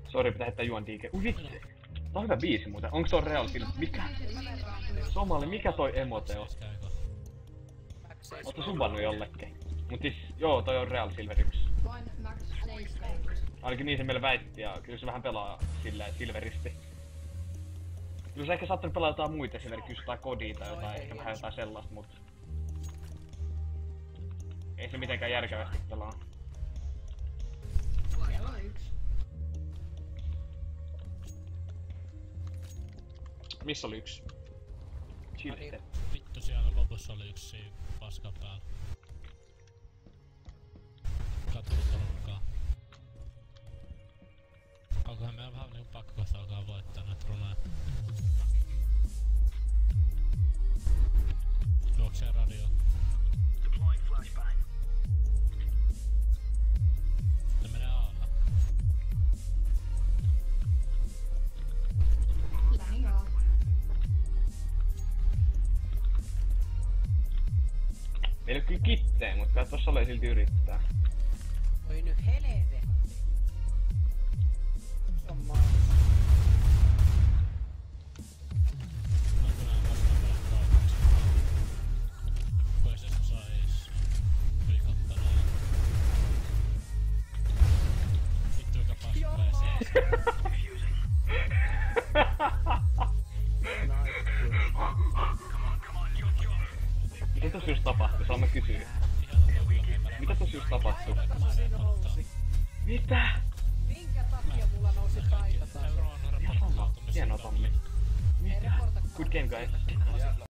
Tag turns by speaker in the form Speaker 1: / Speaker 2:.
Speaker 1: Sori, pitää heittää juon diike. Ui vitsi! Tää on hyvä biisi muuten. Onks toi Real Silver? Mikä? Somali, mikä toi emote on? Ootko subbannut jollekin? Mut siis, joo, toi on Real Silver 1. Ainakin niin se meillä väitti, ja kyllä se vähän pelaa silleen silveristi. Kyllä se ehkä saattanut pelaa jotain muita, esimerkiksi jotain kodia tai jotain, ehkä vähän jotain sellaista, mut... Ei se mitenkään järkevästi pelaa.
Speaker 2: Siellä on yksi.
Speaker 1: Missä oli yksi? Chillte.
Speaker 3: Vittu, siellä lopussa oli yksi siinä paskan päällä. Katsotaan. Onkohan meidän vähän niinku pakko kohta alkaa voittaa näitä runoja. Juoksee radio. Ne menee Aalla.
Speaker 2: Lähi joo.
Speaker 1: Meillä on kyllä kitteen, mutta tossa oli silti yrittää.
Speaker 4: Oi nyt heleve. Se on maa.
Speaker 1: Mitä tossa just tapahtui? Saan mä kysyä. Mitä tossa just tapahtui? Mitä?
Speaker 4: Minkä takia mulla nousi paita taas?
Speaker 1: Ihan sama. Hienoa Tommi. Mitä? Good game guys.